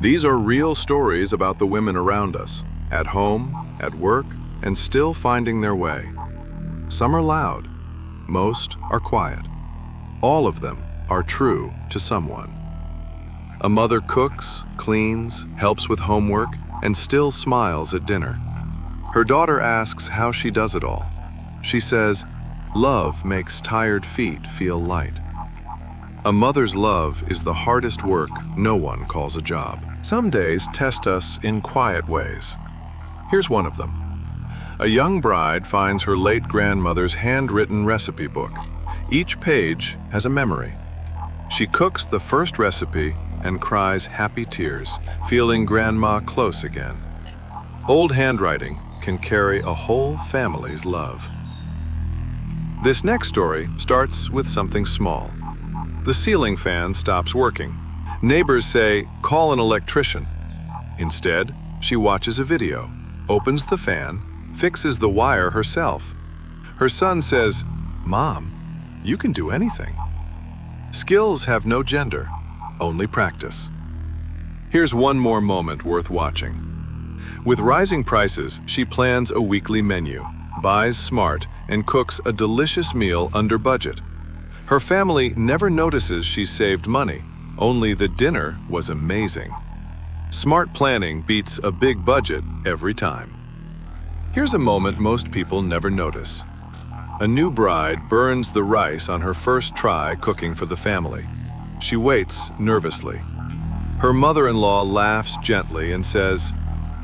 These are real stories about the women around us, at home, at work, and still finding their way. Some are loud, most are quiet. All of them are true to someone. A mother cooks, cleans, helps with homework, and still smiles at dinner. Her daughter asks how she does it all. She says, "Love makes tired feet feel light." A mother's love is the hardest work no one calls a job. Some days test us in quiet ways. Here's one of them. A young bride finds her late grandmother's handwritten recipe book. Each page has a memory. She cooks the first recipe and cries happy tears, feeling grandma close again. Old handwriting can carry a whole family's love. This next story starts with something small. The ceiling fan stops working. Neighbors say, "Call an electrician." Instead, she watches a video, opens the fan, fixes the wire herself. Her son says, "Mom, you can do anything." Skills have no gender, only practice. Here's one more moment worth watching. With rising prices, she plans a weekly menu, buys smart, and cooks a delicious meal under budget. Her family never notices she's saved money, only the dinner was amazing. Smart planning beats a big budget every time. Here's a moment most people never notice. A new bride burns the rice on her first try cooking for the family. She waits nervously. Her mother-in-law laughs gently and says,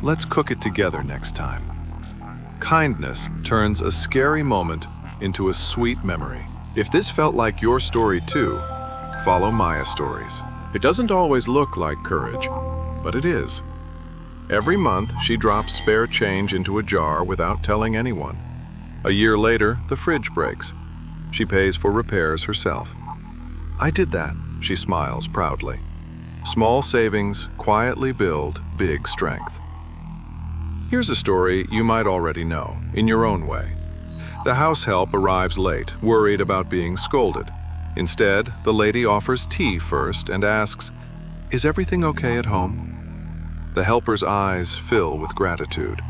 "Let's cook it together next time." Kindness turns a scary moment into a sweet memory. If this felt like your story too, follow Maya's stories. It doesn't always look like courage, but it is. Every month, she drops spare change into a jar without telling anyone. A year later, the fridge breaks. She pays for repairs herself. "I did that," she smiles proudly. Small savings quietly build big strength. Here's a story you might already know, in your own way. The house help arrives late, worried about being scolded. Instead, the lady offers tea first and asks, "Is everything okay at home?" The helper's eyes fill with gratitude.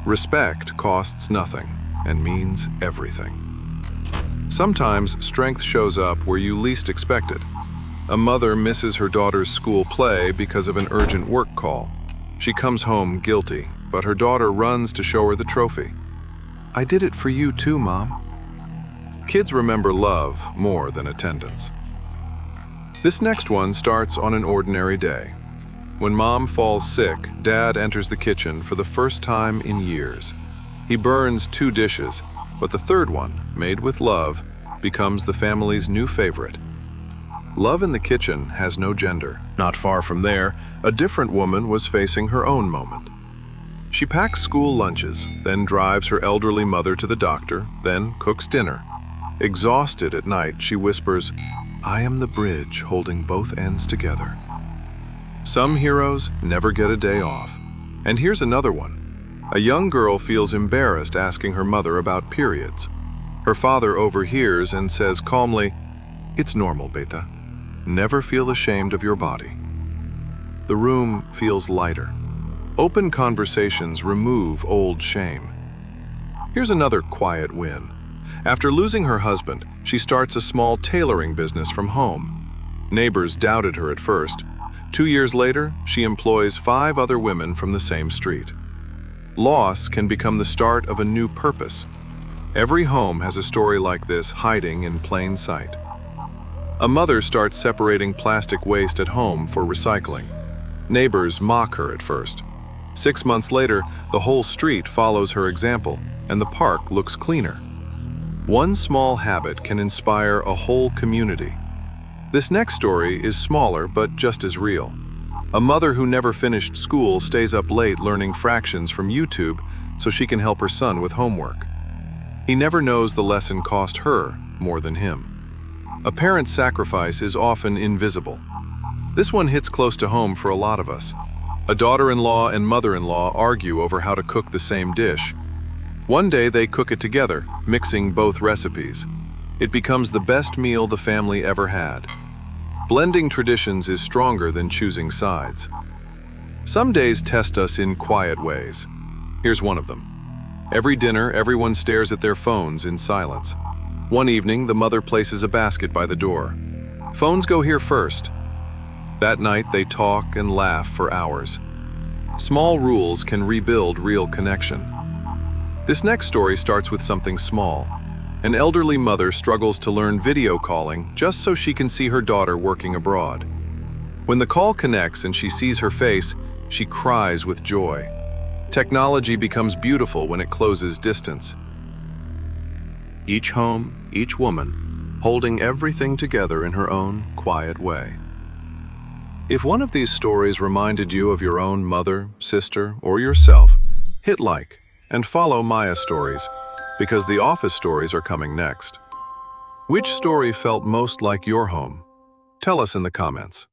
Respect costs nothing and means everything. Sometimes strength shows up where you least expect it. A mother misses her daughter's school play because of an urgent work call. She comes home guilty, but her daughter runs to show her the trophy. "I did it for you too, Mom." Kids remember love more than attendance. This next one starts on an ordinary day. When Mom falls sick, Dad enters the kitchen for the first time in years. He burns 2 dishes, but the third one, made with love, becomes the family's new favorite. Love in the kitchen has no gender. Not far from there, a different woman was facing her own moment. She packs school lunches, then drives her elderly mother to the doctor, then cooks dinner. Exhausted at night, she whispers, "I am the bridge holding both ends together." Some heroes never get a day off. And here's another one. A young girl feels embarrassed asking her mother about periods. Her father overhears and says calmly, "It's normal, Beta. Never feel ashamed of your body." The room feels lighter. Open conversations remove old shame. Here's another quiet win. After losing her husband, she starts a small tailoring business from home. Neighbors doubted her at first. 2 years later, she employs 5 other women from the same street. Loss can become the start of a new purpose. Every home has a story like this hiding in plain sight. A mother starts separating plastic waste at home for recycling. Neighbors mock her at first. 6 months later, the whole street follows her example, and the park looks cleaner. One small habit can inspire a whole community. This next story is smaller but just as real. A mother who never finished school stays up late learning fractions from YouTube so she can help her son with homework. He never knows the lesson cost her more than him. A parent's sacrifice is often invisible. This one hits close to home for a lot of us. A daughter-in-law and mother-in-law argue over how to cook the same dish. One day they cook it together, mixing both recipes. It becomes the best meal the family ever had. Blending traditions is stronger than choosing sides. Some days test us in quiet ways. Here's one of them. Every dinner, everyone stares at their phones in silence. One evening, the mother places a basket by the door. Phones go here first. That night, they talk and laugh for hours. Small rules can rebuild real connection. This next story starts with something small. An elderly mother struggles to learn video calling just so she can see her daughter working abroad. When the call connects and she sees her face, she cries with joy. Technology becomes beautiful when it closes distance. Each home, each woman, holding everything together in her own quiet way. If one of these stories reminded you of your own mother, sister, or yourself, hit like and follow Maya Stories, because the office stories are coming next. Which story felt most like your home? Tell us in the comments.